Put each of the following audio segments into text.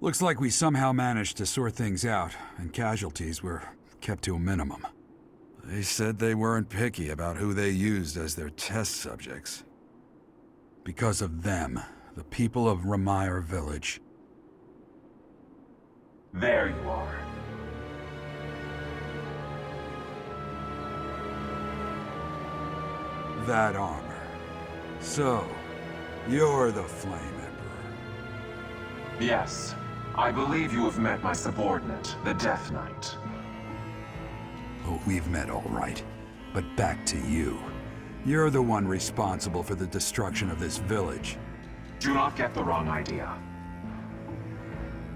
Looks like we somehow managed to sort things out, and casualties were kept to a minimum. They said they weren't picky about who they used as their test subjects. Because of them, the people of Ramire Village. There you are. That armor. So, you're the Flame Emperor. Yes. I believe you have met my subordinate, the Death Knight. Oh, we've met all right. But back to you. You're the one responsible for the destruction of this village. Do not get the wrong idea.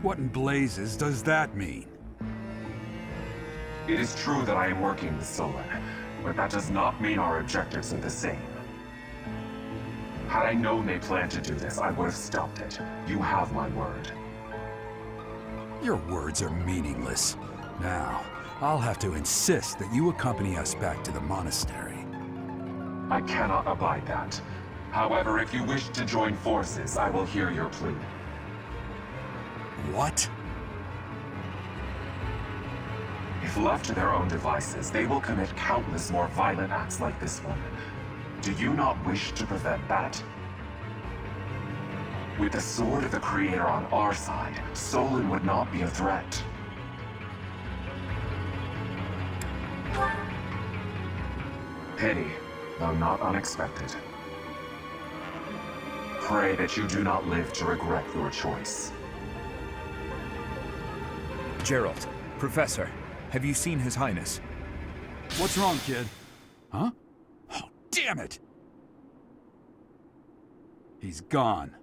What in blazes does that mean? It is true that I am working with Solon, but that does not mean our objectives are the same. Had I known they planned to do this, I would have stopped it. You have my word. Your words are meaningless. Now, I'll have to insist that you accompany us back to the monastery. I cannot abide that. However, if you wish to join forces, I will hear your plea. What? If left to their own devices, they will commit countless more violent acts like this one. Do you not wish to prevent that? With the sword of the Creator on our side, Solon would not be a threat. Pity, though not unexpected. Pray that you do not live to regret your choice. Gerald, Professor, have you seen His Highness? What's wrong, kid? Huh? Oh, damn it! He's gone.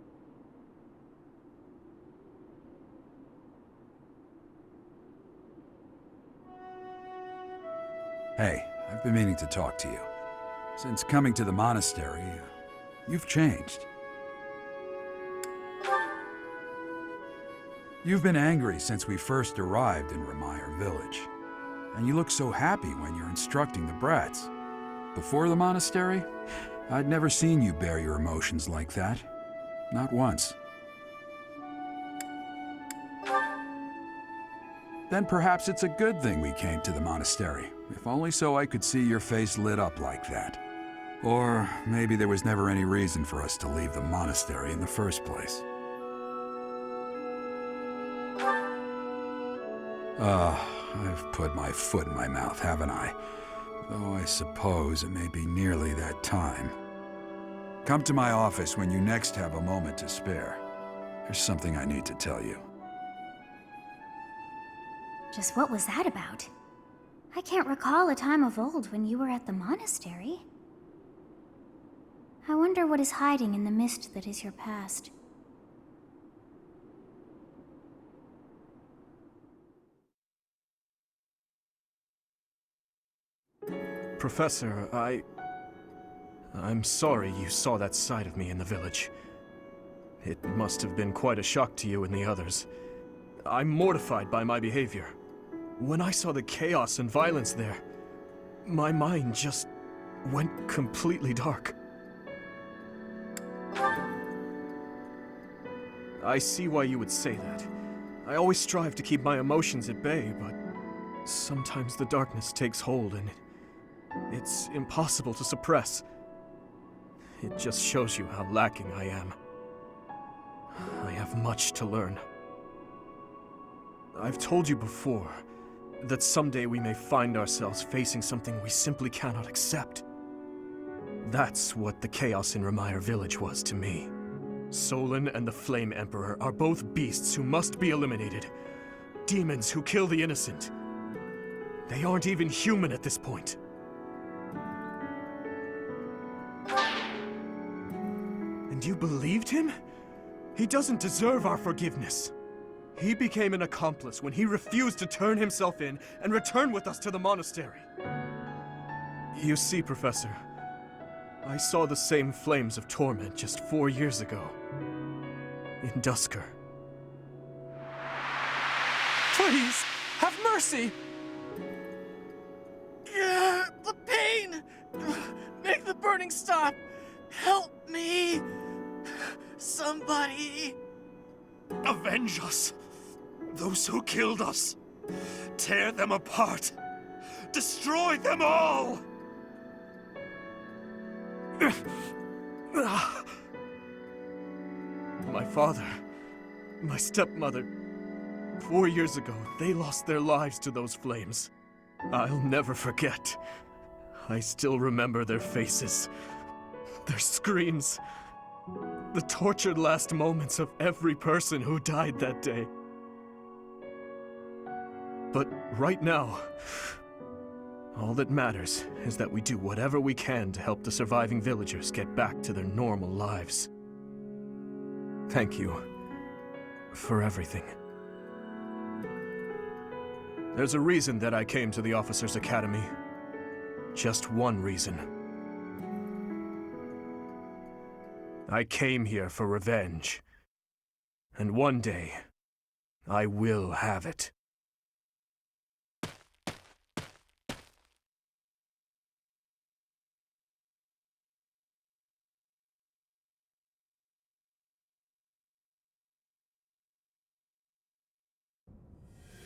Hey, I've been meaning to talk to you. Since coming to the monastery, you've changed. You've been angry since we first arrived in Ramire Village. And you look so happy when you're instructing the brats. Before the monastery, I'd never seen you bear your emotions like that. Not once. Then perhaps it's a good thing we came to the monastery, if only so I could see your face lit up like that. Or maybe there was never any reason for us to leave the monastery in the first place. I've put my foot in my mouth, haven't I? Though I suppose it may be nearly that time. Come to my office when you next have a moment to spare. There's something I need to tell you. Just what was that about? I can't recall a time of old when you were at the monastery. I wonder what is hiding in the mist that is your past. Professor, I'm sorry you saw that side of me in the village. It must have been quite a shock to you and the others. I'm mortified by my behavior. When I saw the chaos and violence there, my mind just went completely dark. I see why you would say that. I always strive to keep my emotions at bay, but sometimes the darkness takes hold and it's impossible to suppress. It just shows you how lacking I am. I have much to learn. I've told you before that someday we may find ourselves facing something we simply cannot accept. That's what the chaos in Ramire Village was to me. Solon and the Flame Emperor are both beasts who must be eliminated. Demons who kill the innocent. They aren't even human at this point. And you believed him? He doesn't deserve our forgiveness. He became an accomplice when he refused to turn himself in and return with us to the monastery. You see, Professor, I saw the same flames of torment just 4 years ago. In Dusker. Please, have mercy! The pain! Make the burning stop! Help me! Somebody! Avenge us! Those who killed us. Tear them apart. Destroy them all! My father, my stepmother, 4 years ago, they lost their lives to those flames. I'll never forget. I still remember their faces, their screams, the tortured last moments of every person who died that day. But right now, all that matters is that we do whatever we can to help the surviving villagers get back to their normal lives. Thank you for everything. There's a reason that I came to the Officers' Academy. Just one reason. I came here for revenge. And one day, I will have it.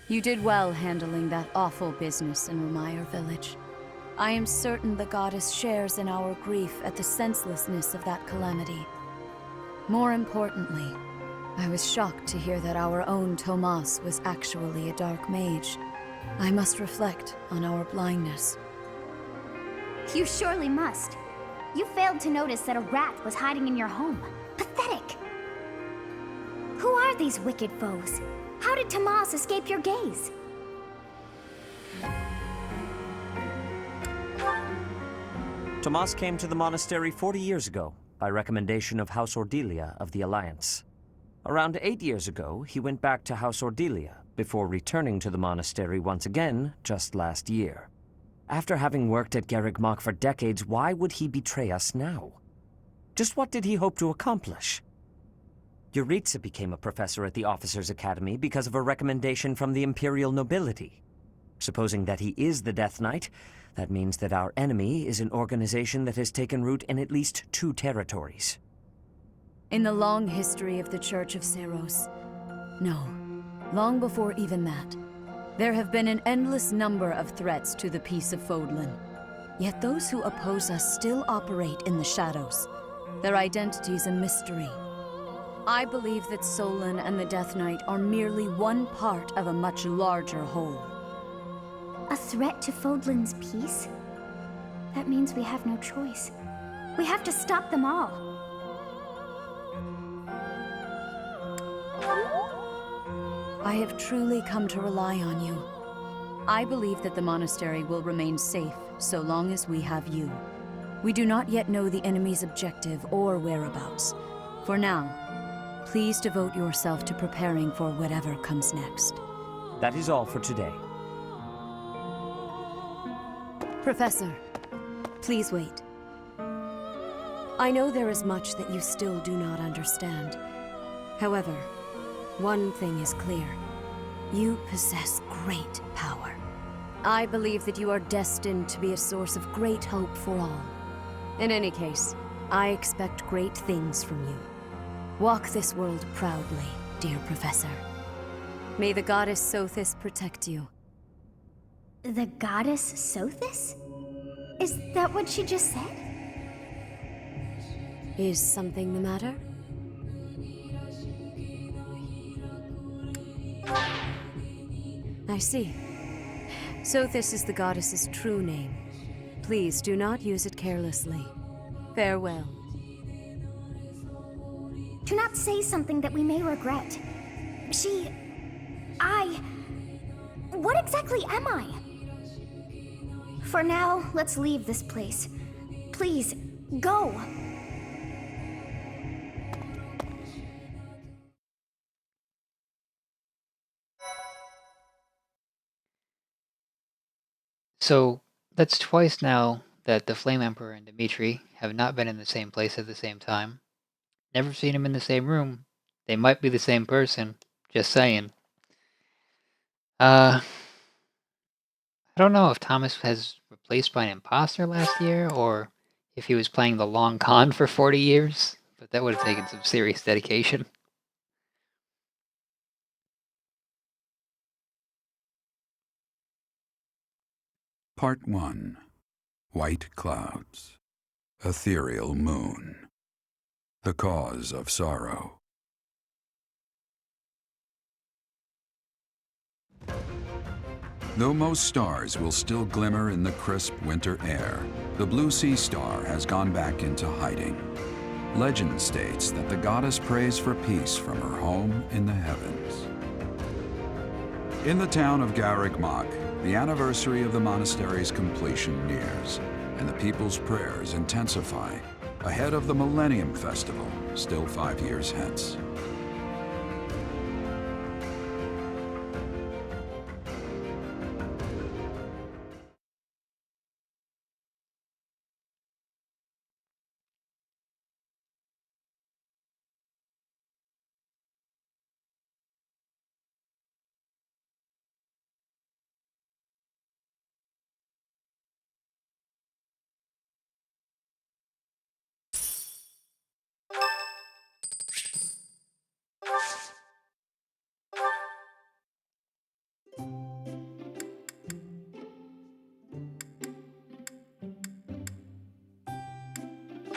You did well handling that awful business in Remire Village. I am certain the goddess shares in our grief at the senselessness of that calamity. More importantly, I was shocked to hear that our own Tomas was actually a dark mage. I must reflect on our blindness. You surely must. You failed to notice that a rat was hiding in your home. Pathetic! Who are these wicked foes? How did Tomas escape your gaze? Tomas came to the monastery 40 years ago, by recommendation of House Ordelia of the Alliance. Around 8 years ago, he went back to House Ordelia, before returning to the monastery once again, just last year. After having worked at Garreg for decades, why would he betray us now? Just what did he hope to accomplish? Yuritsa became a professor at the Officers' Academy because of a recommendation from the Imperial nobility. Supposing that he is the Death Knight, that means that our enemy is an organization that has taken root in at least 2 territories. In the long history of the Church of Seros, no, long before even that, there have been an endless number of threats to the peace of Fodlan. Yet those who oppose us still operate in the shadows. Their identity's a mystery. I believe that Solon and the Death Knight are merely one part of a much larger whole. A threat to Fodlan's peace? That means we have no choice. We have to stop them all. I have truly come to rely on you. I believe that the monastery will remain safe so long as we have you. We do not yet know the enemy's objective or whereabouts. For now, please devote yourself to preparing for whatever comes next. That is all for today. Professor, please wait. I know there is much that you still do not understand. However, one thing is clear. You possess great power. I believe that you are destined to be a source of great hope for all. In any case, I expect great things from you. Walk this world proudly, dear Professor. May the goddess Sothis protect you. The goddess Sothis? Is that what she just said? Is something the matter? I see. Sothis is the goddess's true name. Please do not use it carelessly. Farewell. Do not say something that we may regret. What exactly am I? For now, let's leave this place. Please, go! So that's twice now that the Flame Emperor and Dimitri have not been in the same place at the same time. Never seen them in the same room. They might be the same person. Just saying. I don't know if Thomas has replaced by an imposter last year, or if he was playing the long con for 40 years, but that would have taken some serious dedication. Part 1. White Clouds. Ethereal Moon. The Cause of Sorrow. Though most stars will still glimmer in the crisp winter air, the blue sea star has gone back into hiding. Legend states that the goddess prays for peace from her home in the heavens. In the town of Garreg-Mach, the anniversary of the monastery's completion nears, and the people's prayers intensify ahead of the Millennium Festival, still 5 years hence.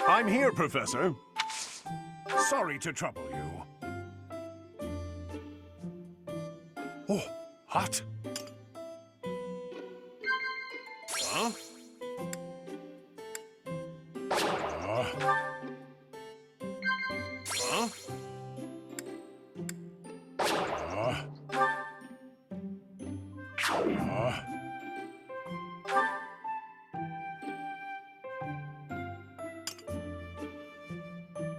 I'm here, Professor. Sorry to trouble you. Oh, hot. Huh? Huh?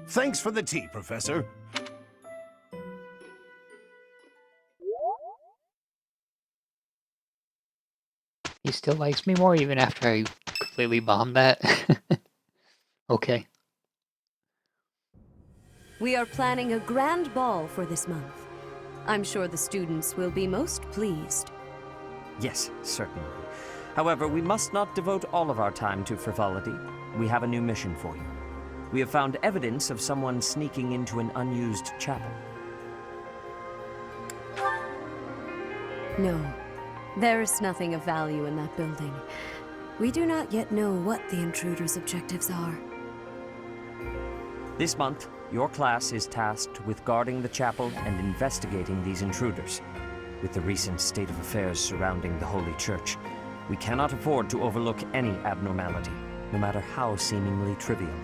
Thanks for the tea, Professor. He still likes me more even after I completely bombed that. Okay. We are planning a grand ball for this month. I'm sure the students will be most pleased. Yes, certainly. However, we must not devote all of our time to frivolity. We have a new mission for you. We have found evidence of someone sneaking into an unused chapel. No, there is nothing of value in that building. We do not yet know what the intruder's objectives are. This month, your class is tasked with guarding the chapel and investigating these intruders. With the recent state of affairs surrounding the Holy Church, we cannot afford to overlook any abnormality, no matter how seemingly trivial.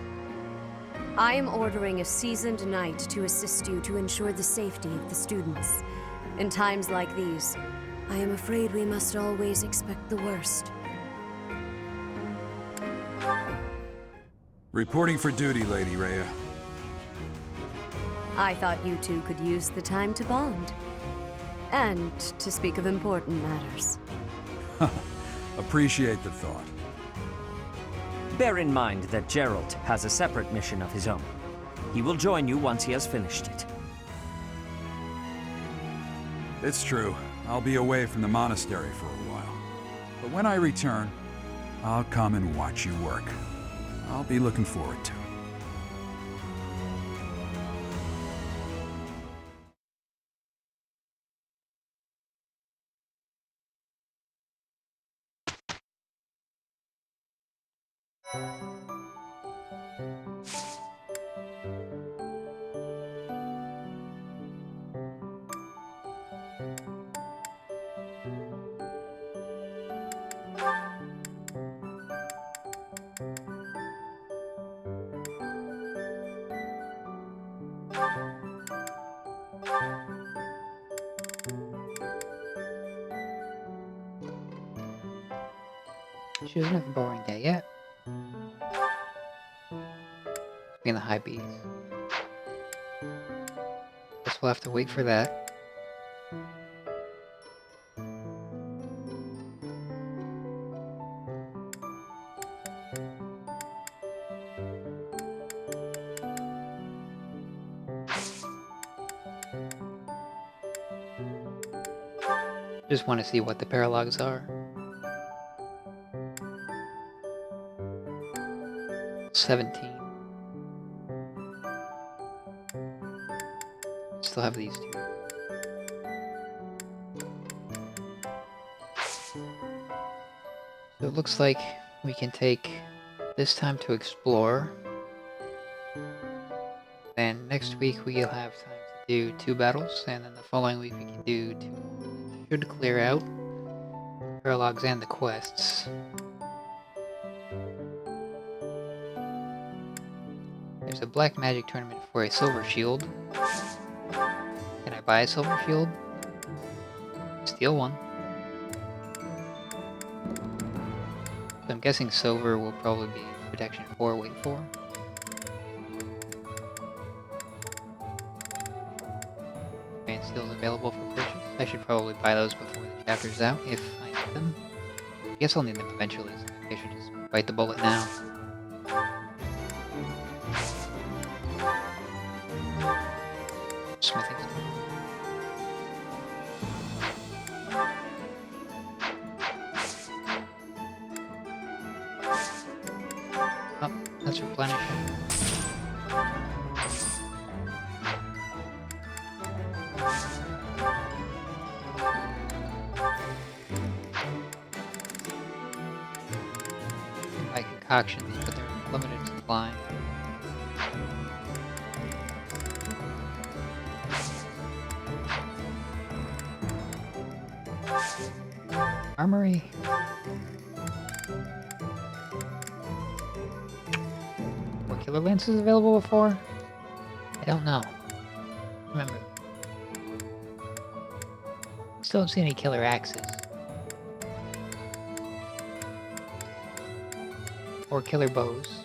I am ordering a seasoned knight to assist you to ensure the safety of the students. In times like these, I am afraid we must always expect the worst. Reporting for duty, Lady Rhea. I thought you two could use the time to bond. And to speak of important matters. Appreciate the thought. Bear in mind that Gerald has a separate mission of his own. He will join you once he has finished it. It's true. I'll be away from the monastery for a while. But when I return, I'll come and watch you work. I'll be looking forward to it. She doesn't have a boring day yet. Being the high bees. Guess we'll have to wait for that. Just want to see what the paralogs are. 17. Still have these two. So it looks like we can take this time to explore. Then next week we'll have time to do 2 battles, and then the following week we can do 2 more, which should clear out paralogs and the quests. There's a black magic tournament for a silver shield. Can I buy a silver shield? Steal one. So I'm guessing silver will probably be protection 4, wait 4. And steals available for purchase. I should probably buy those before the chapter's out if I need them. I guess I'll need them eventually, so maybe I should just bite the bullet now. Smithing. Oh, that's replenished. By concoctions, but they're limited supply. Armory. Were killer lances available before? I don't know. Remember. Still don't see any killer axes. Or killer bows.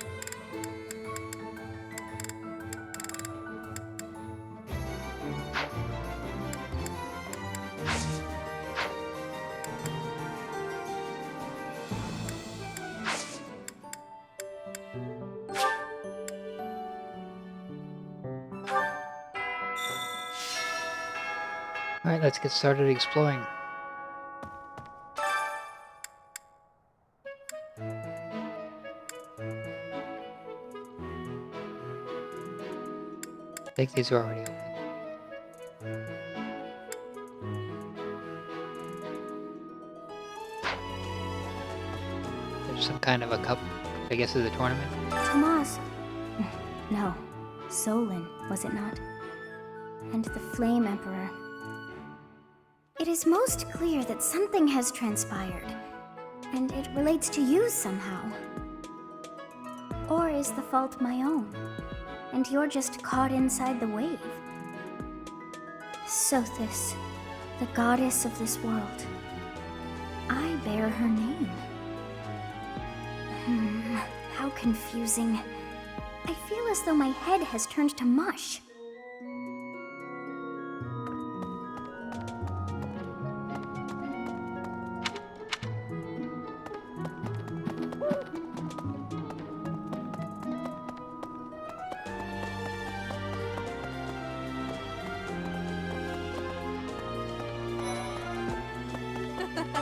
Alright, let's get started exploring. I think these are already open. There's some kind of a cup, I guess is a tournament. Tomas. No. Solon, was it not? And the Flame Emperor. It is most clear that something has transpired, and it relates to you somehow. Or is the fault my own, and you're just caught inside the wave? Sothis, the goddess of this world. I bear her name. How confusing. I feel as though my head has turned to mush.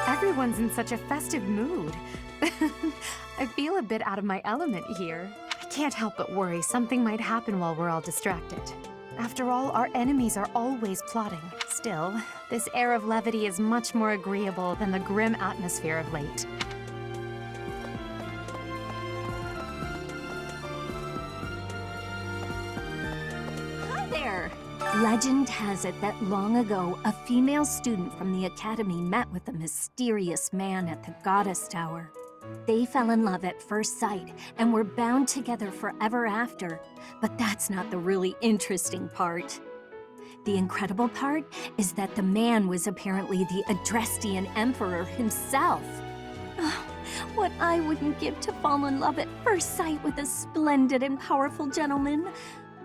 Everyone's in such a festive mood. I feel a bit out of my element here. I can't help but worry something might happen while we're all distracted. After all, our enemies are always plotting. Still, this air of levity is much more agreeable than the grim atmosphere of late. Hi there! Legend has it that long ago, a female student from the Academy met with a mysterious man at the Goddess Tower. They fell in love at first sight and were bound together forever after. But that's not the really interesting part. The incredible part is that the man was apparently the Adrestian Emperor himself. Oh, what I wouldn't give to fall in love at first sight with a splendid and powerful gentleman.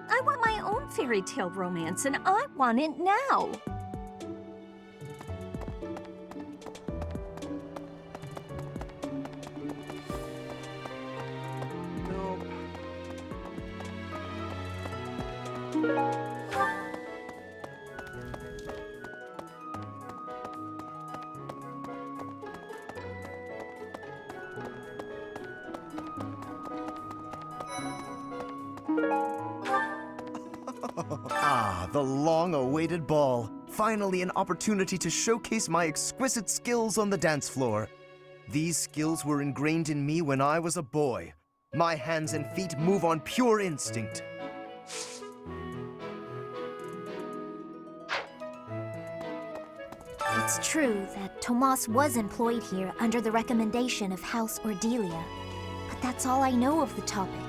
I want my own fairy tale romance, and I want it now. The long-awaited ball. Finally an opportunity to showcase my exquisite skills on the dance floor. These skills were ingrained in me when I was a boy. My hands and feet move on pure instinct. It's true that Tomas was employed here under the recommendation of House Ordelia. But that's all I know of the topic.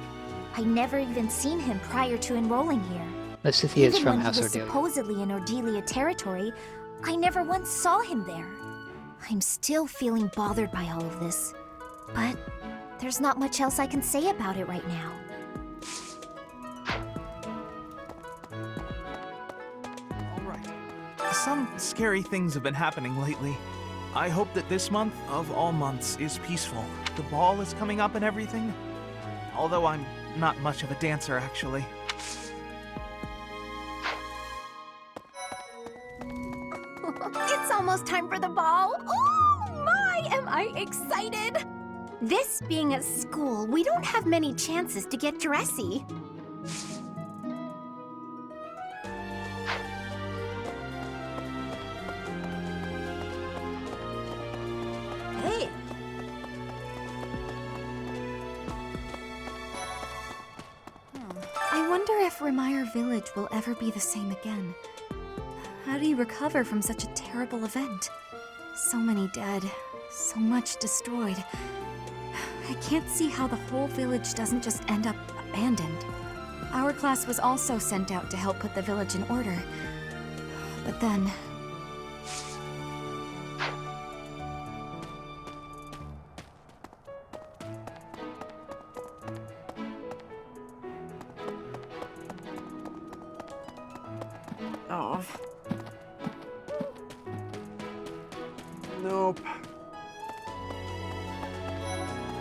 I never even seen him prior to enrolling here. Lysithea is Even from when House he was Ordelia. supposedly in Ordelia territory, I never once saw him there. I'm still feeling bothered by all of this. But there's not much else I can say about it right now. Some scary things have been happening lately. I hope that this month, of all months, is peaceful. The ball is coming up and everything. Although I'm not much of a dancer, actually. It's almost time for the ball. Oh my, am I excited! This being a school, we don't have many chances to get dressy. Hey! I wonder if Remire Village will ever be the same again. How do you recover from such a terrible event? So many dead, so much destroyed. I can't see how the whole village doesn't just end up abandoned. Our class was also sent out to help put the village in order. But then... Oh. Nope.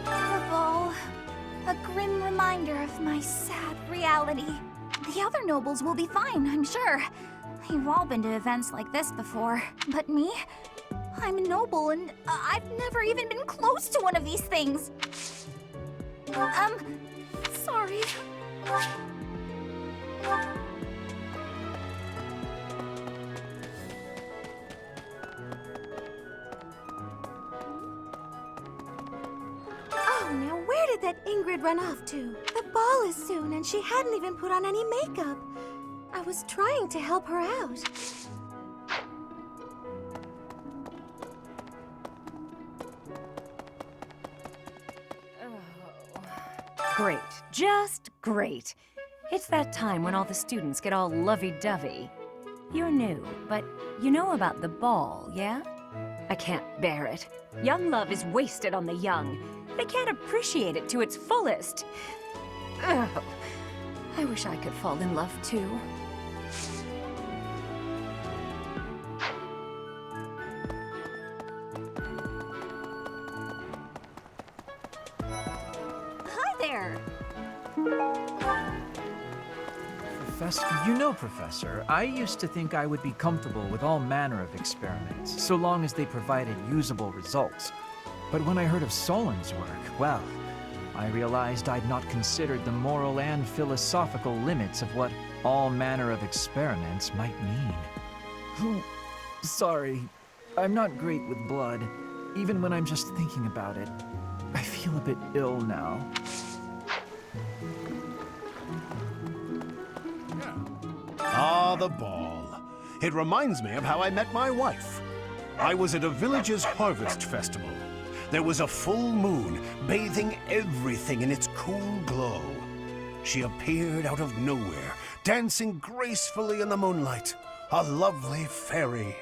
The ball. A grim reminder of my sad reality. The other nobles will be fine, I'm sure. They've all been to events like this before. But me? I'm a noble and I've never even been close to one of these things. Sorry. Oh, now where did that Ingrid run off to? The ball is soon and she hadn't even put on any makeup. I was trying to help her out. Great. Just great. It's that time when all the students get all lovey-dovey. You're new, but you know about the ball, yeah? I can't bear it. Young love is wasted on the young. They can't appreciate it to its fullest. Ugh. I wish I could fall in love too. Hi there! Professor, you know, Professor, I used to think I would be comfortable with all manner of experiments, so long as they provided usable results. But when I heard of Solon's work, well, I realized I'd not considered the moral and philosophical limits of what all manner of experiments might mean. Oh, sorry. I'm not great with blood, even when I'm just thinking about it. I feel a bit ill now. Ah, the ball. It reminds me of how I met my wife. I was at a village's harvest festival. There was a full moon, bathing everything in its cool glow. She appeared out of nowhere, dancing gracefully in the moonlight. A lovely fairy.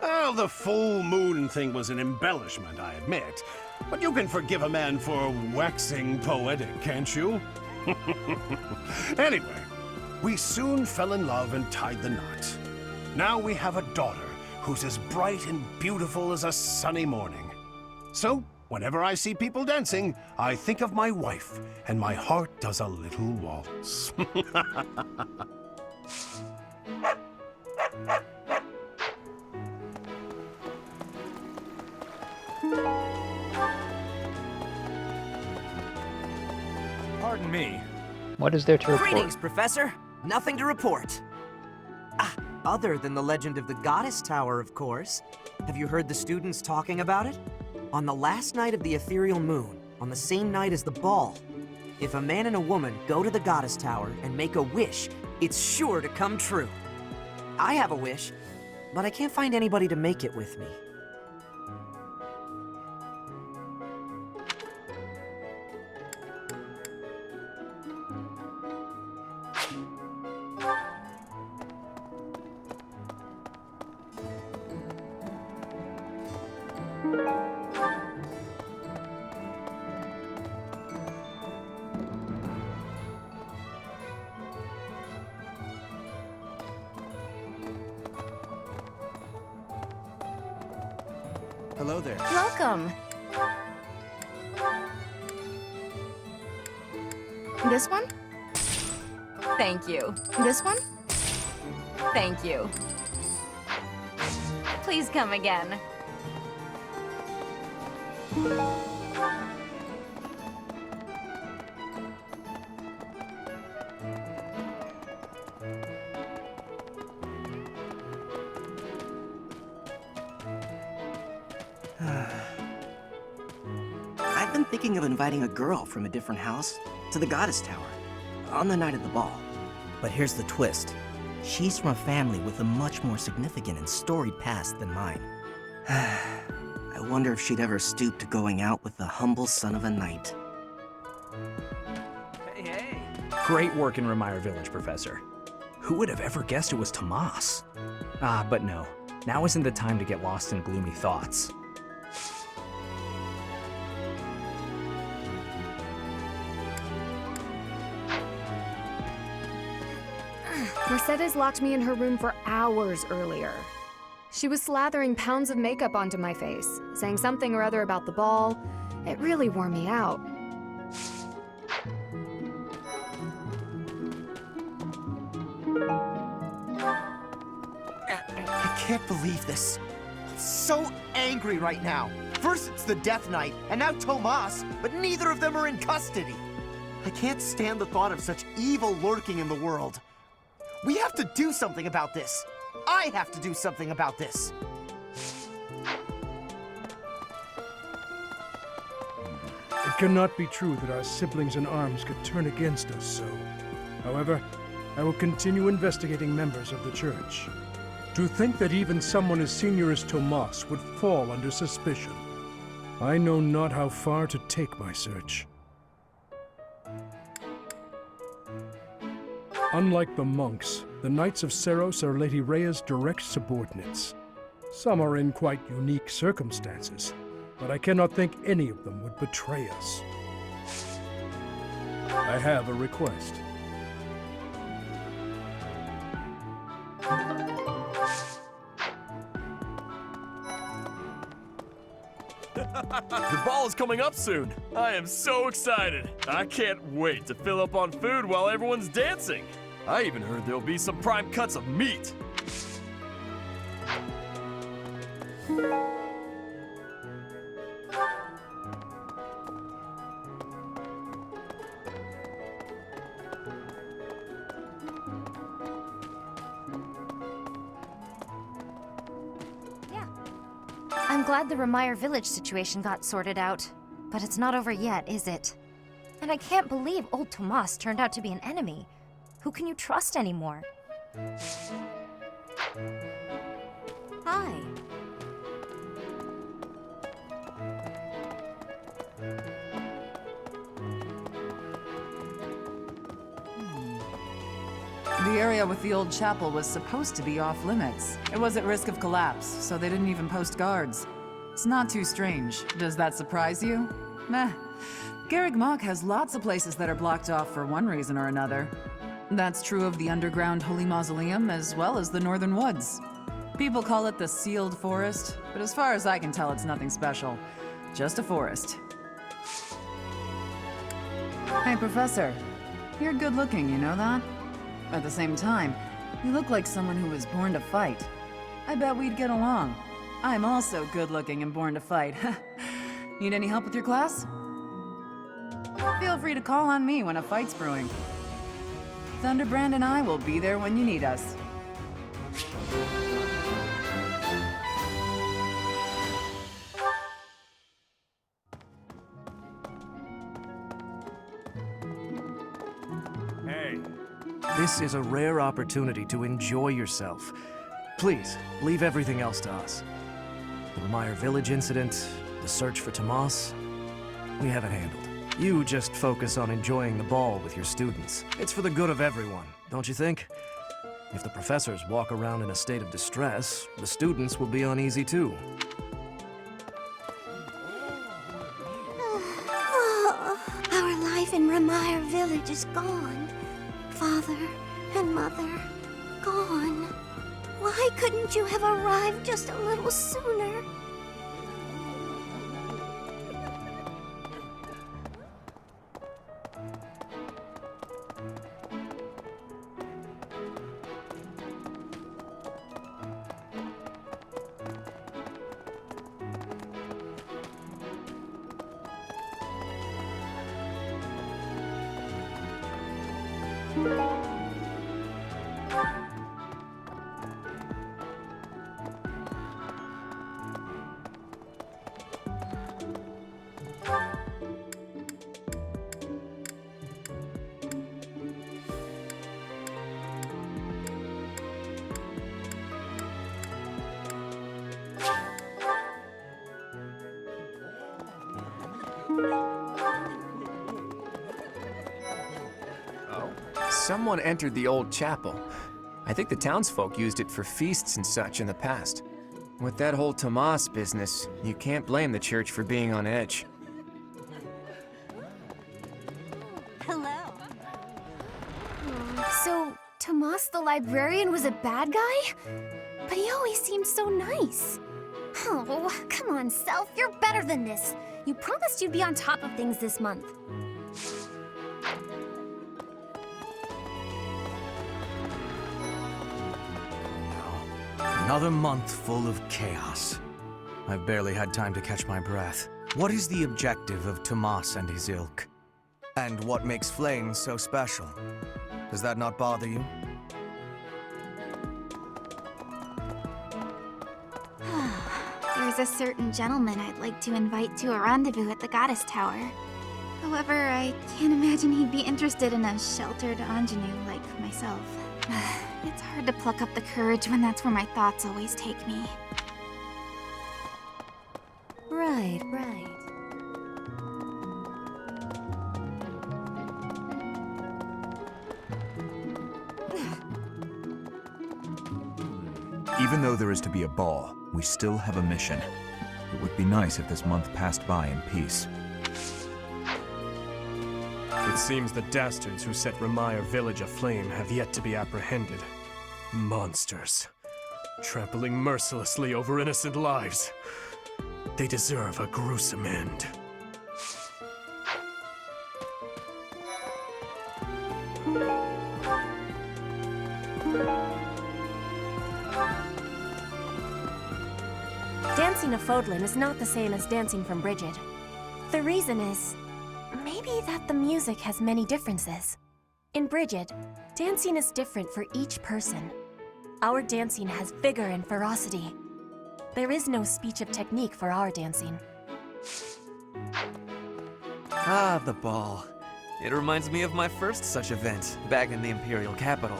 Well, the full moon thing was an embellishment, I admit. But you can forgive a man for waxing poetic, can't you? Anyway, we soon fell in love and tied the knot. Now we have a daughter who's as bright and beautiful as a sunny morning. So, whenever I see people dancing, I think of my wife, and my heart does a little waltz. Pardon me. What is there to report? Greetings, Professor. Nothing to report. Ah, Other than the legend of the Goddess Tower, of course. Have you heard the students talking about it? On the last night of the ethereal moon, on the same night as the ball, if a man and a woman go to the Goddess Tower and make a wish, it's sure to come true. I have a wish, but I can't find anybody to make it with me. Hello there. Welcome. This one? Thank you. This one? Thank you. Please come again. I've been thinking of inviting a girl from a different house to the Goddess Tower on the night of the ball. But here's the twist. She's from a family with a much more significant and storied past than mine. I wonder if she'd ever stoop to going out with the humble son of a knight. Hey! Great work in Remire Village, Professor. Who would have ever guessed it was Tomas? But no. Now isn't the time to get lost in gloomy thoughts. Mercedes locked me in her room for hours earlier. She was slathering pounds of makeup onto my face, saying something or other about the ball. It really wore me out. I can't believe this. I'm so angry right now. First it's the Death Knight, and now Tomas, but neither of them are in custody. I can't stand the thought of such evil lurking in the world. We have to do something about this. I have to do something about this. It cannot be true that our siblings in arms could turn against us so. However, I will continue investigating members of the Church. To think that even someone as senior as Tomas would fall under suspicion. I know not how far to take my search. Unlike the monks, the Knights of Seros are Lady Rhea's direct subordinates. Some are in quite unique circumstances, but I cannot think any of them would betray us. I have a request. The ball is coming up soon. I am so excited. I can't wait to fill up on food while everyone's dancing. I even heard there'll be some prime cuts of meat. I'm glad the Remire Village situation got sorted out. But it's not over yet, is it? And I can't believe old Tomas turned out to be an enemy. Who can you trust anymore? Hi. The area with the old chapel was supposed to be off limits. It was at risk of collapse, so they didn't even post guards. It's not too strange. Does that surprise you? Meh. Garreg Mach has lots of places that are blocked off for one reason or another. That's true of the underground Holy Mausoleum as well as the Northern Woods. People call it the Sealed Forest, but as far as I can tell, it's nothing special. Just a forest. Hey, Professor. You're good looking, you know that? At the same time, you look like someone who was born to fight. I bet we'd get along. I'm also good looking and born to fight. Need any help with your class? Feel free to call on me when a fight's brewing. Thunderbrand and I will be there when you need us. Hey, this is a rare opportunity to enjoy yourself. Please, leave everything else to us. The Remire Village incident, the search for Tomas, we have it handled. You just focus on enjoying the ball with your students. It's for the good of everyone, don't you think? If the professors walk around in a state of distress, the students will be uneasy too. Our life in Remire Village is gone. Father and Mother, gone. Why couldn't you have arrived just a little sooner? Someone entered the old chapel. I think the townsfolk used it for feasts and such in the past. With that whole Tomas business, you can't blame the church for being on edge. Hello. So, Tomas the librarian was a bad guy? But he always seemed so nice. Oh, come on, Self, you're better than this. You promised you'd be on top of things this month. Another month full of chaos. I've barely had time to catch my breath. What is the objective of Tomas and his ilk? And what makes Flame so special? Does that not bother you? There's a certain gentleman I'd like to invite to a rendezvous at the Goddess Tower. However, I can't imagine he'd be interested in a sheltered ingenue like myself. It's hard to pluck up the courage when that's where my thoughts always take me. Right, right. Even though there is to be a ball, we still have a mission. It would be nice if this month passed by in peace. It seems the dastards who set Remire Village aflame have yet to be apprehended. Monsters. Trampling mercilessly over innocent lives. They deserve a gruesome end. Dancing a Fodlin is not the same as dancing from Brigid. The reason is, maybe that the music has many differences. In Brigid, dancing is different for each person. Our dancing has vigor and ferocity. There is no speech of technique for our dancing. Ah, the ball. It reminds me of my first such event, back in the Imperial capital.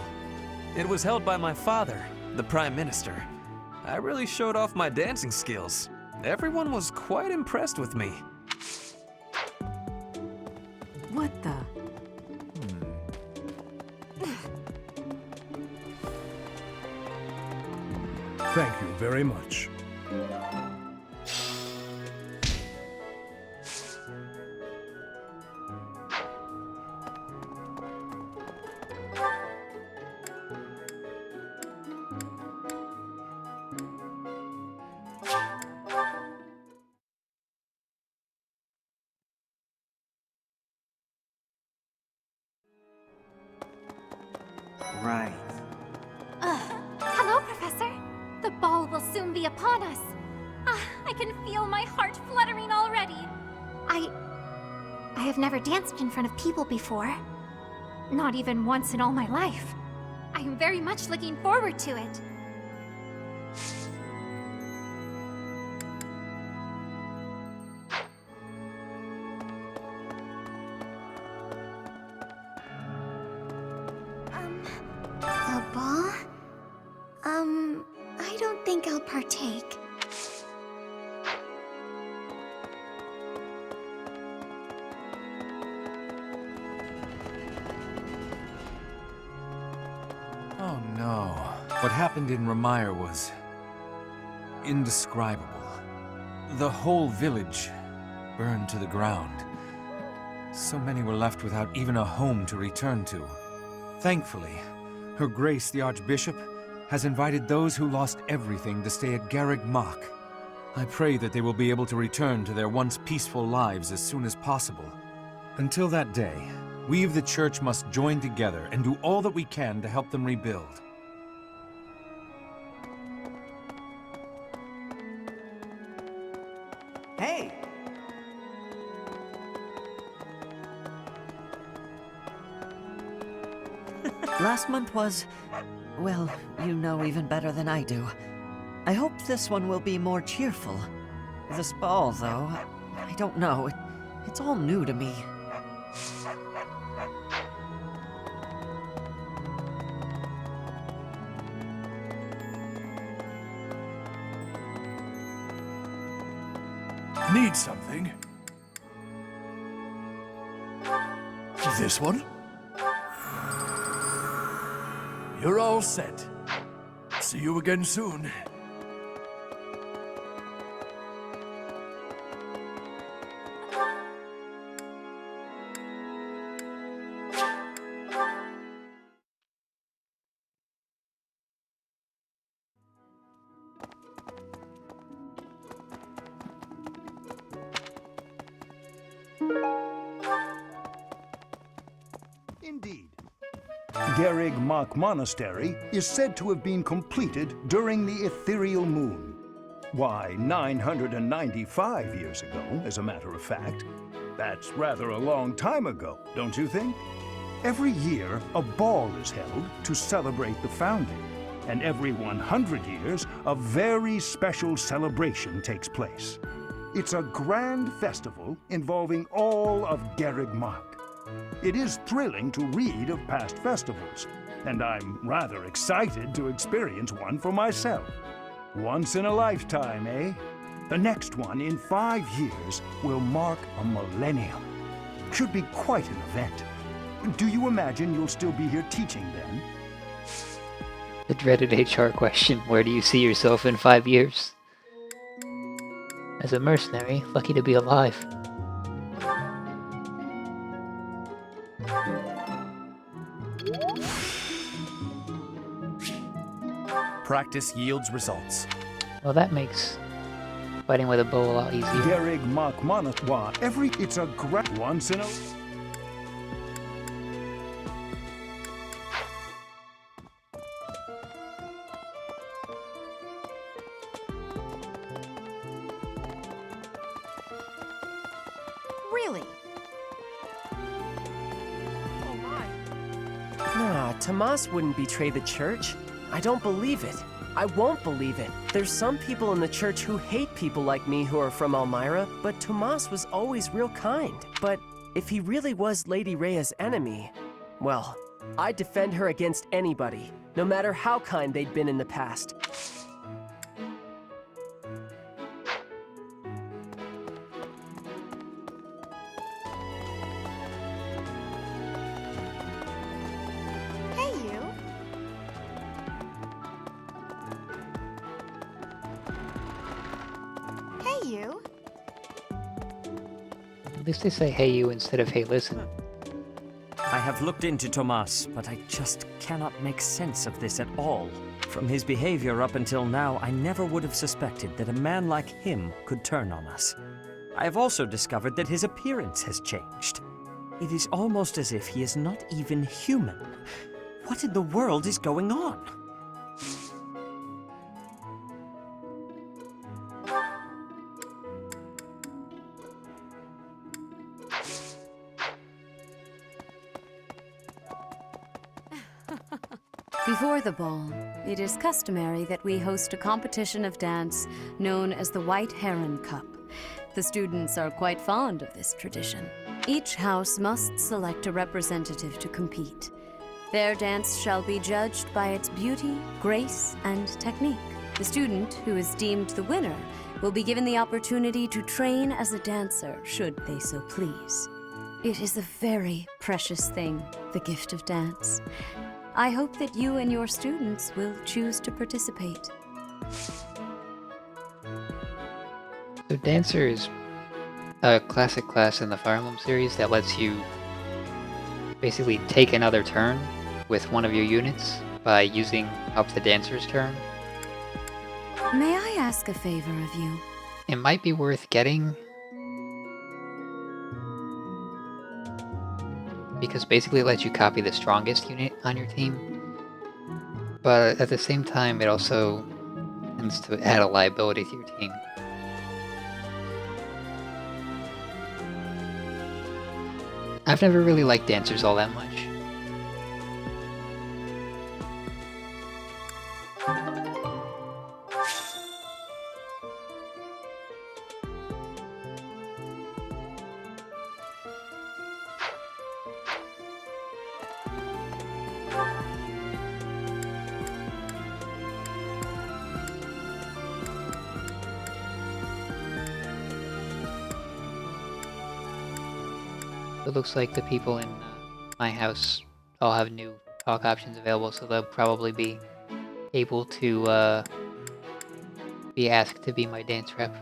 It was held by my father, the Prime Minister. I really showed off my dancing skills. Everyone was quite impressed with me. What the? Thank you very much. Right. Hello, Professor. The ball will soon be upon us. I can feel my heart fluttering already. I have never danced in front of people before. Not even once in all my life. I am very much looking forward to it. A ball? I don't think I'll partake. Oh no. What happened in Remire was indescribable. The whole village burned to the ground. So many were left without even a home to return to. Thankfully, Her Grace the Archbishop has invited those who lost everything to stay at Garreg Mach. I pray that they will be able to return to their once peaceful lives as soon as possible. Until that day, we of the Church must join together and do all that we can to help them rebuild. Hey! Last month was, well, you know even better than I do. I hope this one will be more cheerful. This ball, though, I don't know. It's all new to me. Need something? This one? You're all set. See you again soon. Indeed. Garreg Mach Monastery is said to have been completed during the ethereal moon. Why, 995 years ago, as a matter of fact. That's rather a long time ago, don't you think? Every year, a ball is held to celebrate the founding, and every 100 years, a very special celebration takes place. It's a grand festival involving all of Garreg Mach. It is thrilling to read of past festivals, and I'm rather excited to experience one for myself. Once in a lifetime, eh? The next one in 5 years will mark a millennium. Should be quite an event. Do you imagine you'll still be here teaching then? The dreaded HR question, where do you see yourself in 5 years? As a mercenary, lucky to be alive. Practice yields results. Well, that makes fighting with a bow a lot easier. Garreg Mach Monastery. It's a great once in a... Really? Oh my. Nah, Tomas wouldn't betray the church. I don't believe it. I won't believe it. There's some people in the church who hate people like me who are from Elmira, but Tomas was always real kind. But if he really was Lady Rhea's enemy, well, I'd defend her against anybody, no matter how kind they'd been in the past. Hey, you. Hey, you. At least they say hey you instead of hey listen. I have looked into Tomas, but I just cannot make sense of this at all. From his behavior up until now, I never would have suspected that a man like him could turn on us. I have also discovered that his appearance has changed. It is almost as if he is not even human. What in the world is going on? Before the ball, it is customary that we host a competition of dance known as the White Heron Cup. The students are quite fond of this tradition. Each house must select a representative to compete. Their dance shall be judged by its beauty, grace, and technique. The student who is deemed the winner will be given the opportunity to train as a dancer, should they so please. It is a very precious thing, the gift of dance. I hope that you and your students will choose to participate. So Dancer is a classic class in the Fire Emblem series that lets you basically take another turn with one of your units by using up the Dancer's turn. May I ask a favor of you? It might be worth getting, because basically it lets you copy the strongest unit on your team, but at the same time it also tends to add a liability to your team. I've never really liked dancers all that much. It looks like the people in my house all have new talk options available, so they'll probably be able to be asked to be my dance rep.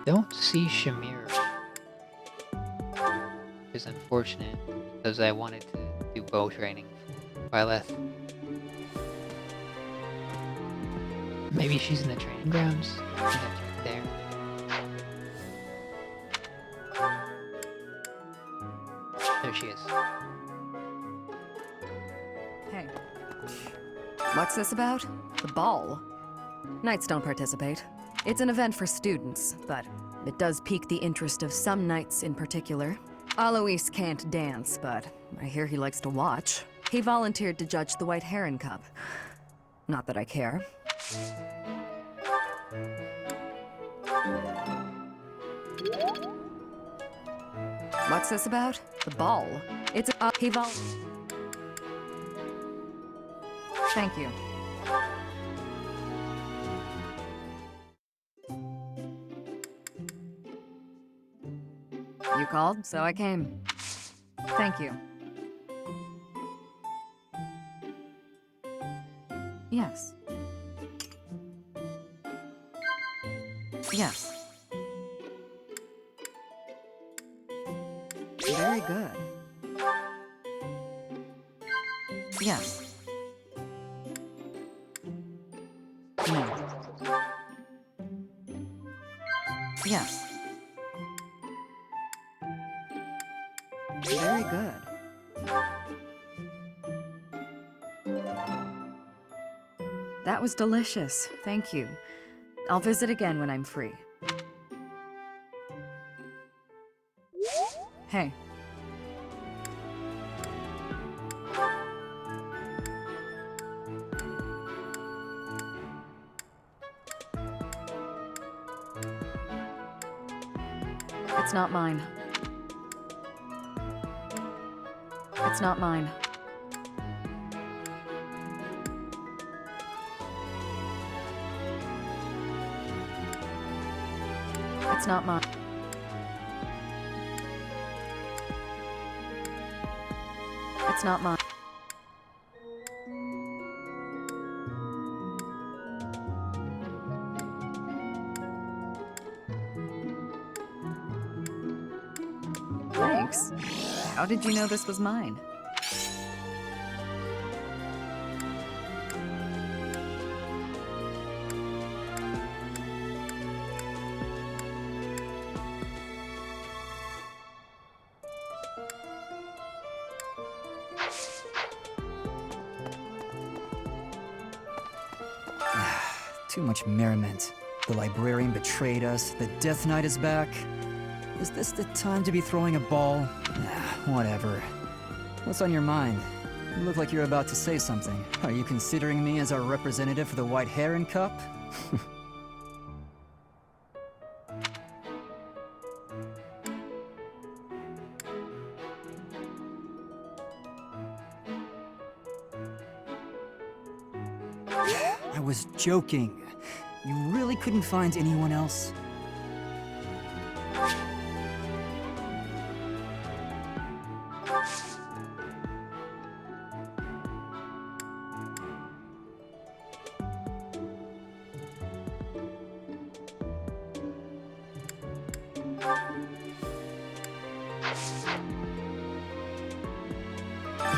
Don't see Shamir, which is unfortunate because I wanted to do bow training for Byleth. Maybe she's in the training grounds. I think I'll check there. There she is. Hey. What's this about? The ball? Knights don't participate. It's an event for students, but it does pique the interest of some knights in particular. Alois can't dance, but I hear he likes to watch. He volunteered to judge the White Heron Cup. Not that I care. What's this about? The ball. It's a Thank you. You called, so I came. Thank you. Yes. Yes. Very good. Yes. No. Yes. Very good. That was delicious. Thank you. I'll visit again when I'm free. Hey. It's not mine. It's not mine. It's not mine. It's not mine. Thanks. How did you know this was mine? Too much merriment. The librarian betrayed us, the Death Knight is back. Is this the time to be throwing a ball? Whatever. What's on your mind? You look like you're about to say something. Are you considering me as our representative for the White Heron Cup? I was joking. You really couldn't find anyone else?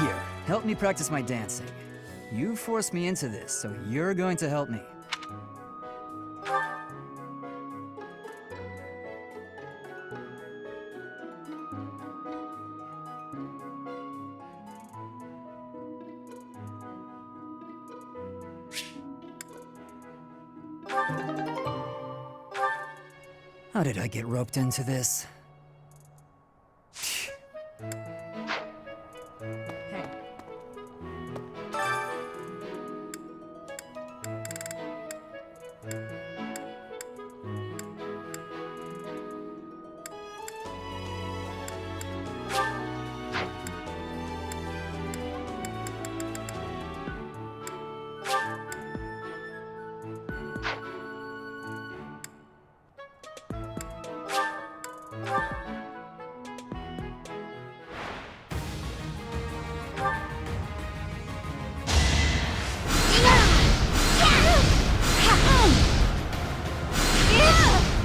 Here, help me practice my dancing. You forced me into this, so you're going to help me. How did I get roped into this?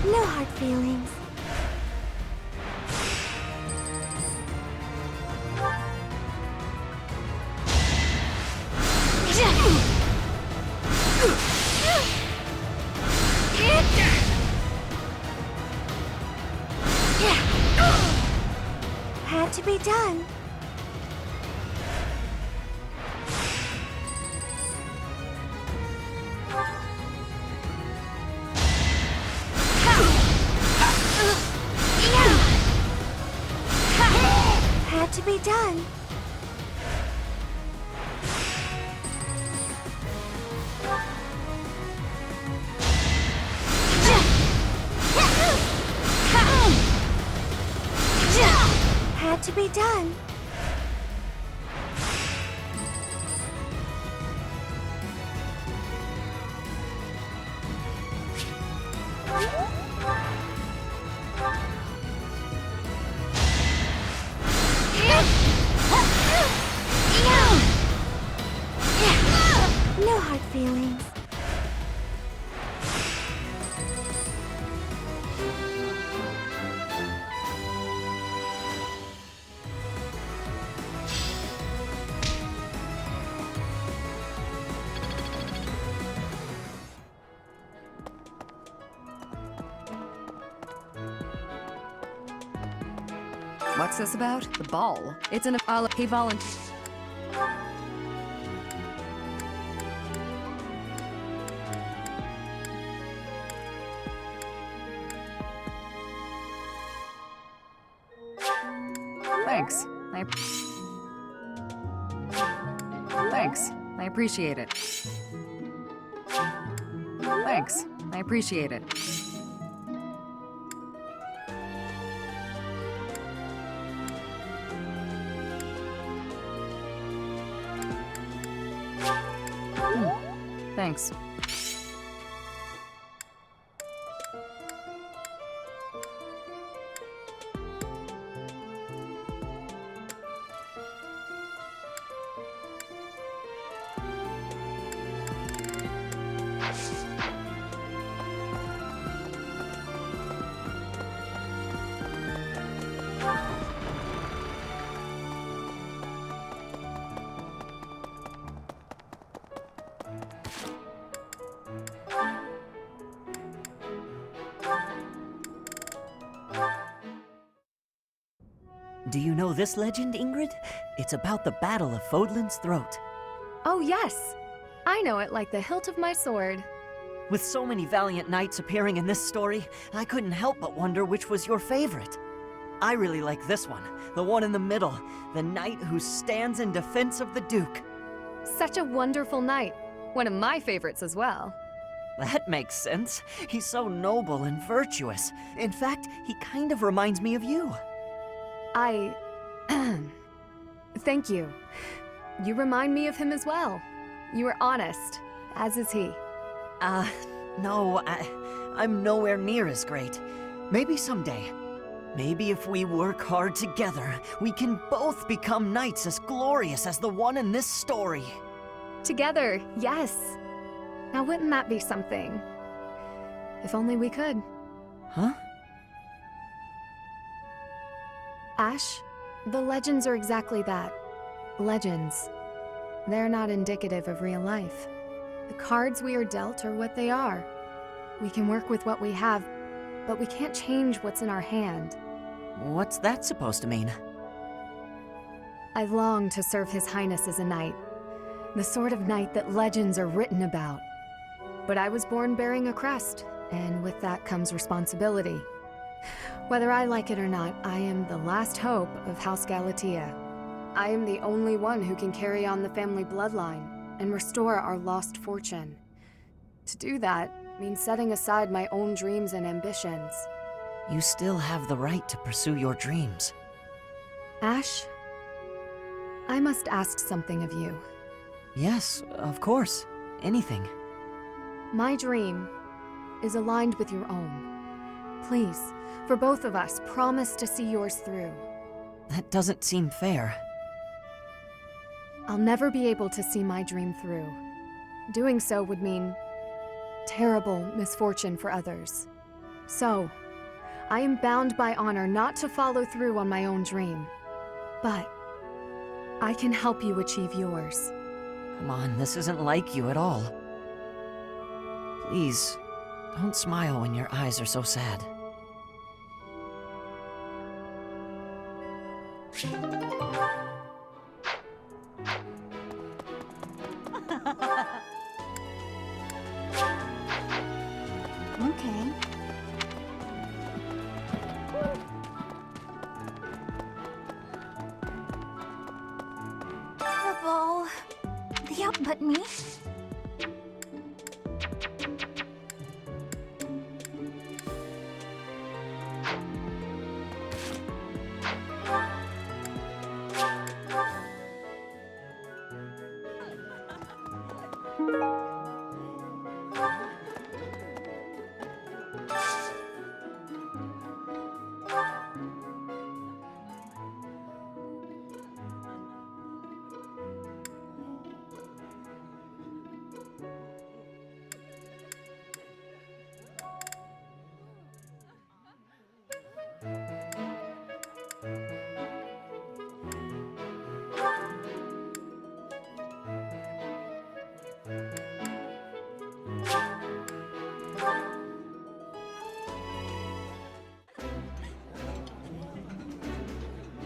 No hard feelings. Had to be done. Had to be done. Had to be done. No hard feelings. What's this about? The ball. It's an he volunteered. Thanks. Thanks. I appreciate it. Thanks. I appreciate it. Thanks. Do you know this legend, Ingrid? It's about the Battle of Fodlan's Throat. Oh, yes. I know it like the hilt of my sword. With so many valiant knights appearing in this story, I couldn't help but wonder which was your favorite. I really like this one, the one in the middle, the knight who stands in defense of the Duke. Such a wonderful knight. One of my favorites as well. That makes sense. He's so noble and virtuous. In fact, he kind of reminds me of you. Thank you. You remind me of him as well. You are honest, as is he. No, I'm nowhere near as great. Maybe someday. Maybe if we work hard together, we can both become knights as glorious as the one in this story. Together, yes. Now wouldn't that be something? If only we could. Huh? Ash, the legends are exactly that. Legends. They're not indicative of real life. The cards we are dealt are what they are. We can work with what we have, but we can't change what's in our hand. What's that supposed to mean? I long to serve His Highness as a knight. The sort of knight that legends are written about. But I was born bearing a crest, and with that comes responsibility. Whether I like it or not, I am the last hope of House Galatea. I am the only one who can carry on the family bloodline and restore our lost fortune. To do that means setting aside my own dreams and ambitions. You still have the right to pursue your dreams. Ash, I must ask something of you. Yes, of course. Anything. My dream is aligned with your own. Please, for both of us, promise to see yours through. That doesn't seem fair. I'll never be able to see my dream through. Doing so would mean terrible misfortune for others. So, I am bound by honor not to follow through on my own dream. But I can help you achieve yours. Come on, this isn't like you at all. Please, don't smile when your eyes are so sad. Okay. The ball. Yep, but me?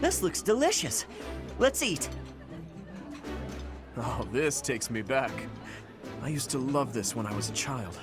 This looks delicious. Let's eat. Oh, this takes me back. I used to love this when I was a child.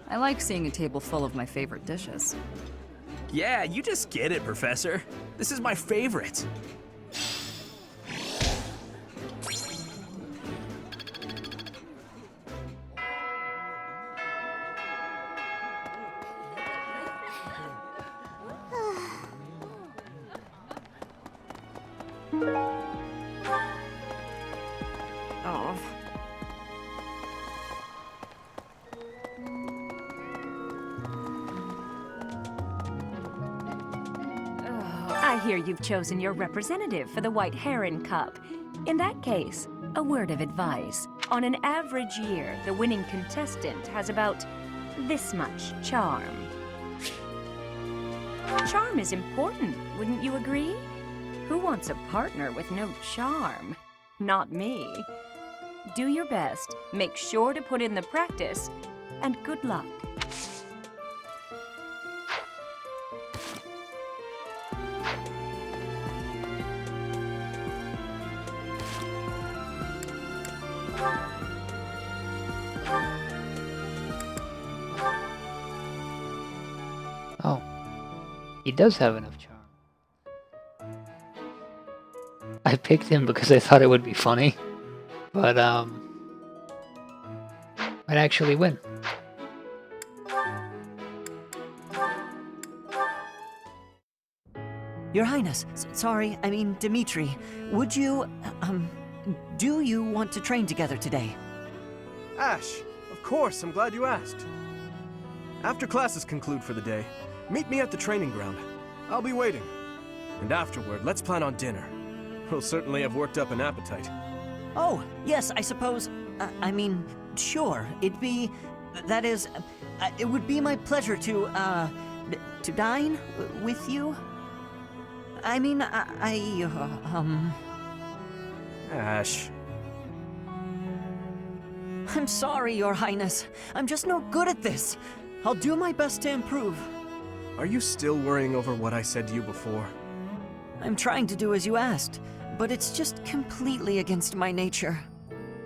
I like seeing a table full of my favorite dishes. Yeah, you just get it, Professor. This is my favorite. Oh, hear you've chosen your representative for the White Heron Cup. In that case, a word of advice. On an average year, the winning contestant has about this much charm. Charm is important, wouldn't you agree? Who wants a partner with no charm? Not me. Do your best, make sure to put in the practice, and good luck. Oh. He does have enough charm. I picked him because I thought it would be funny. But, might actually win. Your Highness, sorry, I mean Dimitri, would you, do you want to train together today? Ash, of course, I'm glad you asked. After classes conclude for the day, meet me at the training ground. I'll be waiting. And afterward, let's plan on dinner. We'll certainly have worked up an appetite. Oh, yes, I suppose, I mean, sure, that is, it would be my pleasure to dine with you? I mean, Ash. I'm sorry, Your Highness. I'm just no good at this. I'll do my best to improve. Are you still worrying over what I said to you before? I'm trying to do as you asked, but it's just completely against my nature.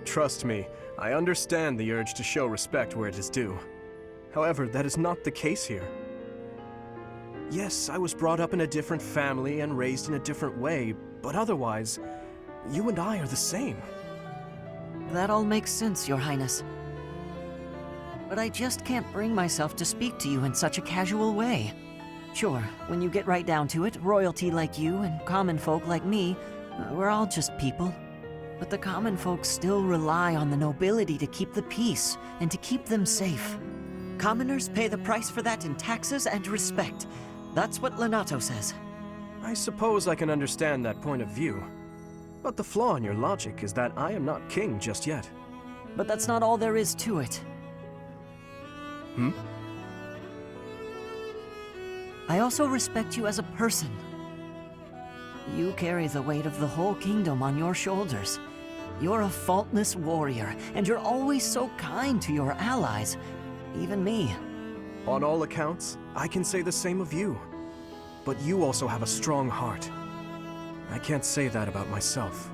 Trust me, I understand the urge to show respect where it is due. However, that is not the case here. Yes, I was brought up in a different family and raised in a different way, but otherwise, you and I are the same. That all makes sense, Your Highness. But I just can't bring myself to speak to you in such a casual way. Sure, when you get right down to it, royalty like you and common folk like me, we're all just people. But the common folk still rely on the nobility to keep the peace and to keep them safe. Commoners pay the price for that in taxes and respect. That's what Lenato says. I suppose I can understand that point of view. But the flaw in your logic is that I am not king just yet. But that's not all there is to it. Hmm? I also respect you as a person. You carry the weight of the whole kingdom on your shoulders. You're a faultless warrior, and you're always so kind to your allies, even me. On all accounts, I can say the same of you. But you also have a strong heart. I can't say that about myself.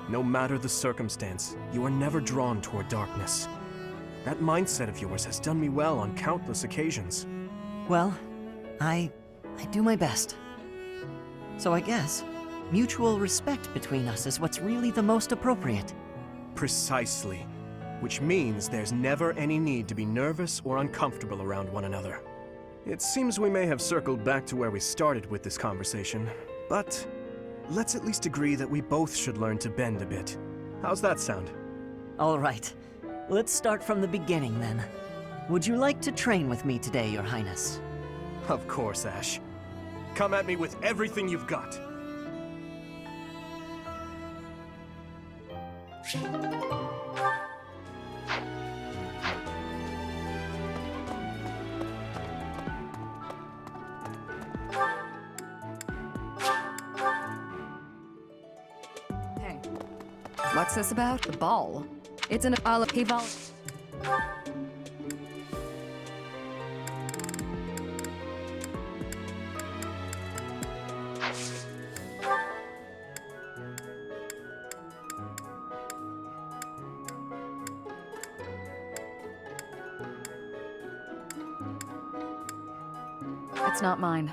No matter the circumstance, you are never drawn toward darkness. That mindset of yours has done me well on countless occasions. Well, I do my best. So I guess mutual respect between us is what's really the most appropriate. Precisely. Which means there's never any need to be nervous or uncomfortable around one another. It seems we may have circled back to where we started with this conversation, but let's at least agree that we both should learn to bend a bit. How's that sound? All right. Let's start from the beginning, then. Would you like to train with me today, Your Highness? Of course, Ash. Come at me with everything you've got. Hey, what's this about? The ball. It's an Alapival. It's not mine.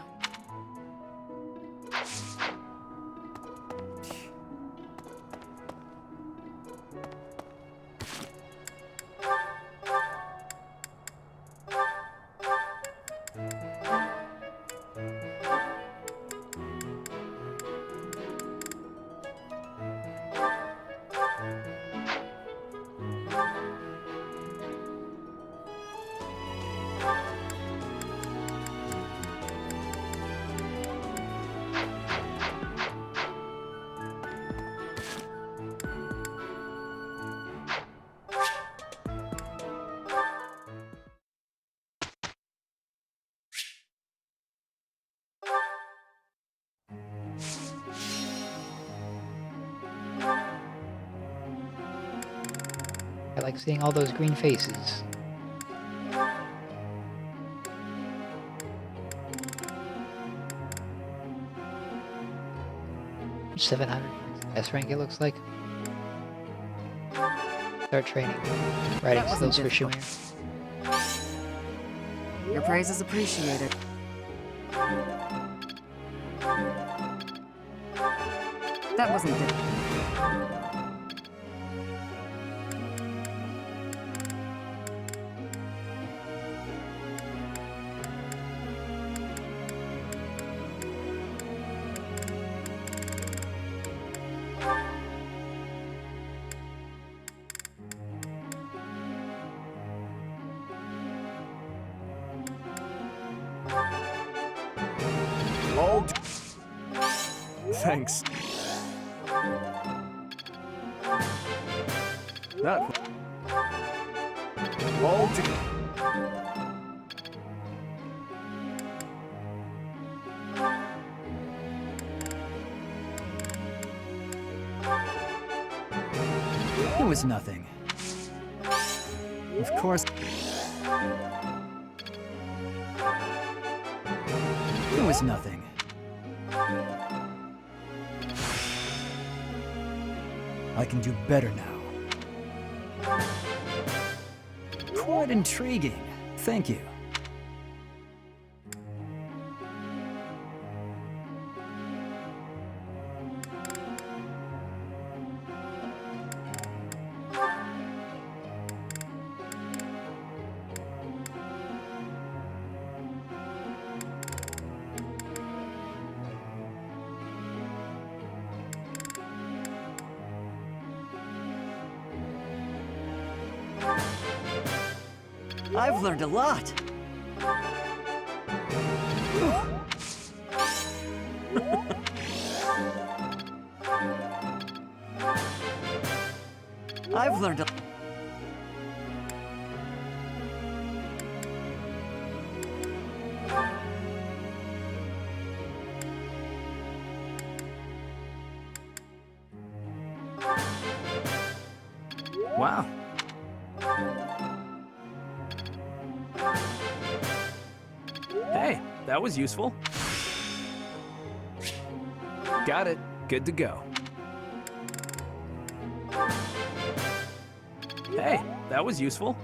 like seeing all those green faces. $700 S rank, it looks like. Start training. Riding That skills wasn't for difficult. Shamir. Your praise is appreciated. That wasn't difficult. All Thanks. That all It was nothing. Of course. It was nothing. I can do better now. Quite intriguing. Thank you. I've learned a lot. I've learned a... Wow. Hey, that was useful. Got it. Good to go. Hey, that was useful.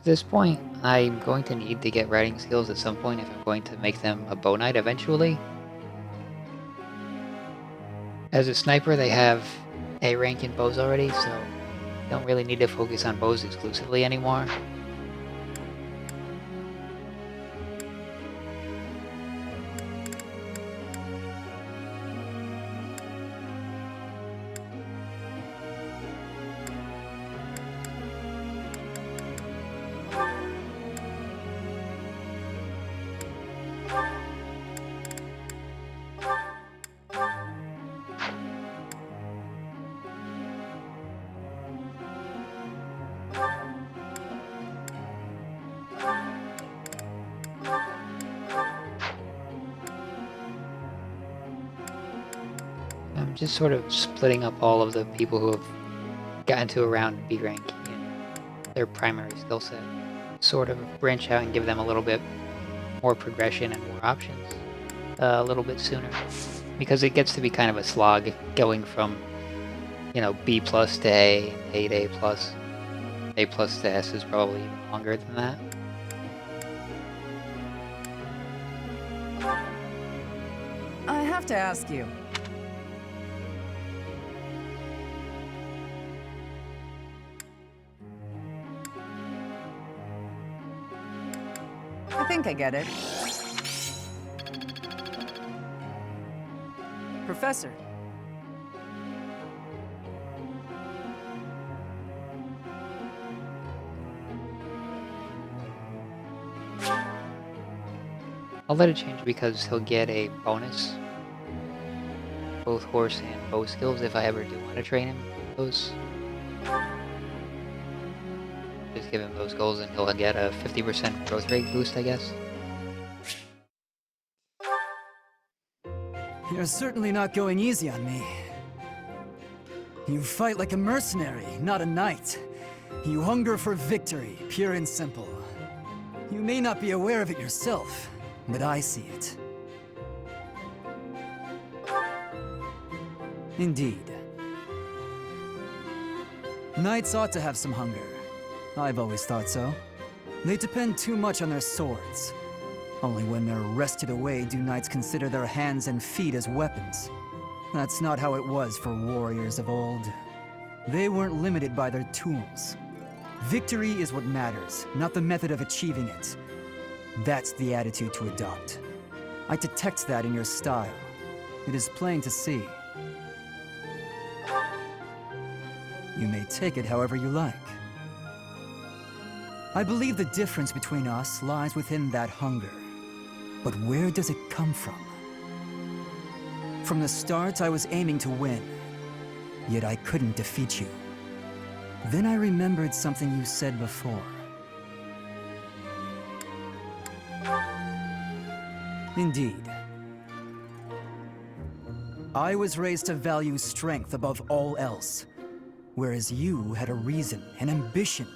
this point, I'm going to need to get riding skills at some point if I'm going to make them a bow knight eventually. As a sniper, they have A rank in bows already, so don't really need to focus on bows exclusively anymore. I'm just sort of splitting up all of the people who have gotten to around B rank in their primary skill set. Sort of branch out and give them a little bit more progression and more options a little bit sooner. Because it gets to be kind of a slog going from, you know, B plus to A, and A to A plus. A plus to S is probably even longer than that. I have to ask you. I think I get it. Professor. I'll let it change because he'll get a bonus. Both horse and bow skills if I ever do want to train him those. Just give him those goals and he'll get a 50% growth rate boost, I guess. You're certainly not going easy on me. You fight like a mercenary, not a knight. You hunger for victory, pure and simple. You may not be aware of it yourself, but I see it. Indeed. Knights ought to have some hunger. I've always thought so. They depend too much on their swords. Only when they're wrested away do knights consider their hands and feet as weapons. That's not how it was for warriors of old. They weren't limited by their tools. Victory is what matters, not the method of achieving it. That's the attitude to adopt. I detect that in your style. It is plain to see. You may take it however you like. I believe the difference between us lies within that hunger. But where does it come from? From the start, I was aiming to win. Yet I couldn't defeat you. Then I remembered something you said before. Indeed. I was raised to value strength above all else. Whereas you had a reason, an ambition,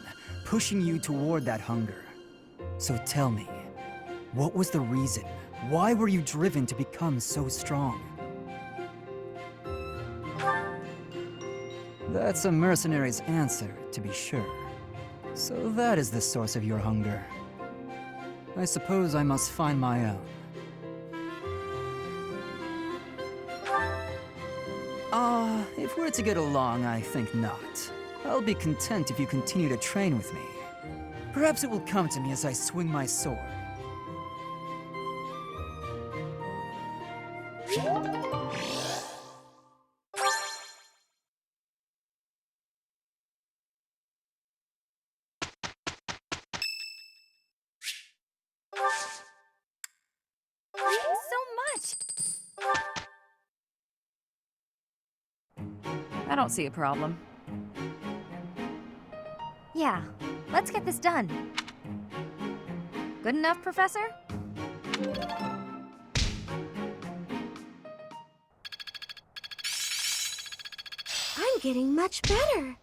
pushing you toward that hunger. So tell me, what was the reason? Why were you driven to become so strong? That's a mercenary's answer, to be sure. So that is the source of your hunger. I suppose I must find my own. If we're to get along, I think not. I'll be content if you continue to train with me. Perhaps it will come to me as I swing my sword. So much! I don't see a problem. Yeah, let's get this done. Good enough, Professor? I'm getting much better.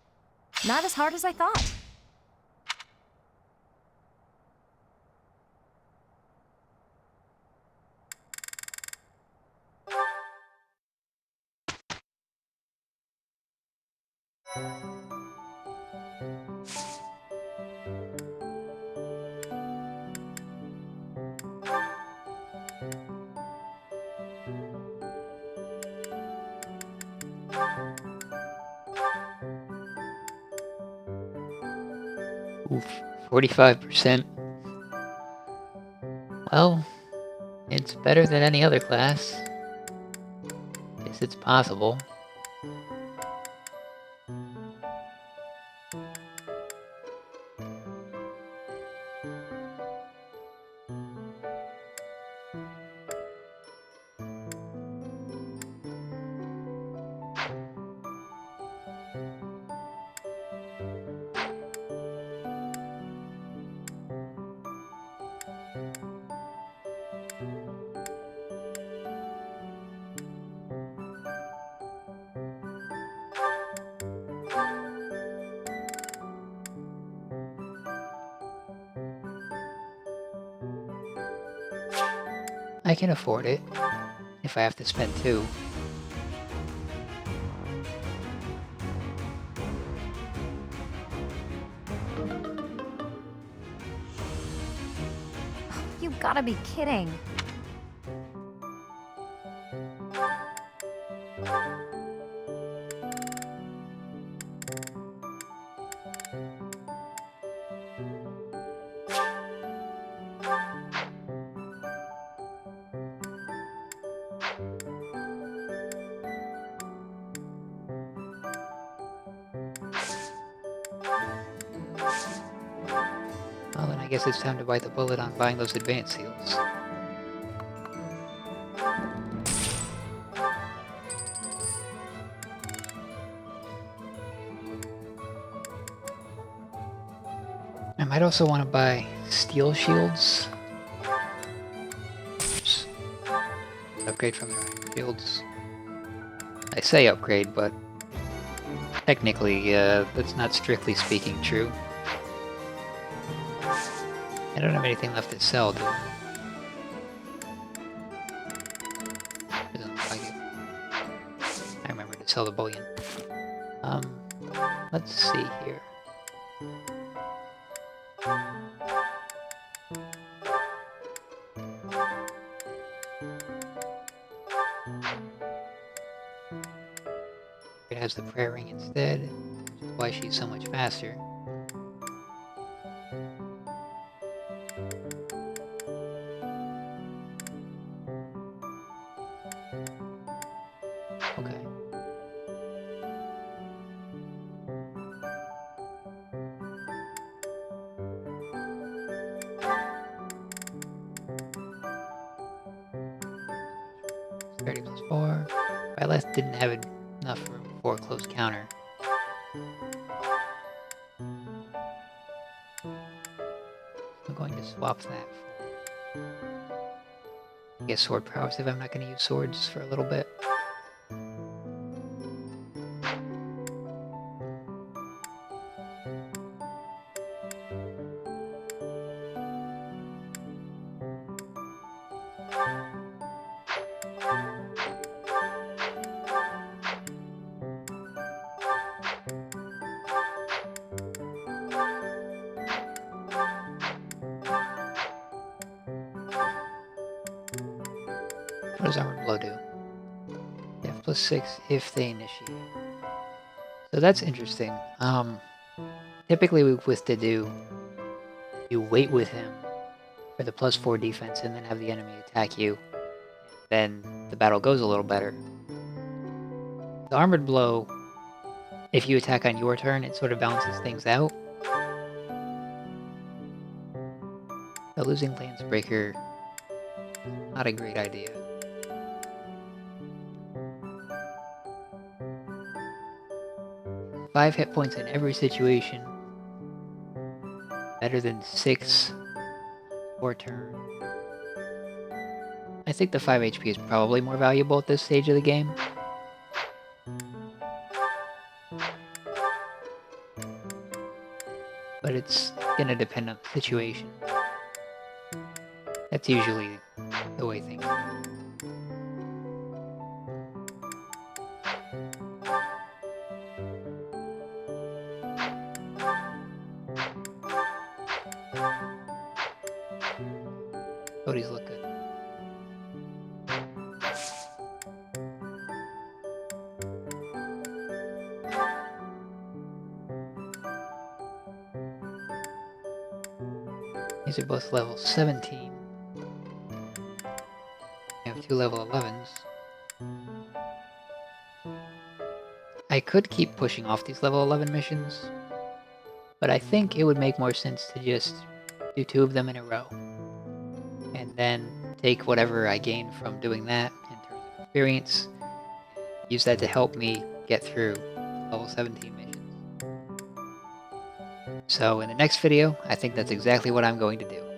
Not as hard as I thought. Oof, 45%. Well, it's better than any other class. Guess it's possible. I can afford it, if I have to spend 2. You gotta be kidding. Well, then I guess it's time to bite the bullet on buying those advanced seals. I might also want to buy steel shields. Oops. Upgrade from their iron shields. I say upgrade, but technically, that's not strictly speaking true. I don't have anything left to sell, do I? Doesn't look like it. I remember to sell the bullion. Let's see here. It has the prayer ring instead, which is why she's so much faster. Okay. +4. I didn't have enough room for a close counter. I'm going to swap that for, I guess, sword prowess if I'm not going to use swords for a little bit. What does Armored Blow do? They have +6 if they initiate. So that's interesting. Typically with Dedue, you wait with him for the +4 defense and then have the enemy attack you. Then the battle goes a little better. The Armored Blow, if you attack on your turn, it sort of balances things out. The losing Lancebreaker, not a great idea. Five hit points in every situation. Better than 6 per turn. I think the 5 HP is probably more valuable at this stage of the game. But it's gonna depend on the situation. That's usually the way things go. Cody's look good. These are both level 17. I have 2 level 11s. I could keep pushing off these level 11 missions, but I think it would make more sense to just do 2 of them in a row. And then take whatever I gain from doing that in terms of experience, use that to help me get through level 17 missions. So in the next video, I think that's exactly what I'm going to do.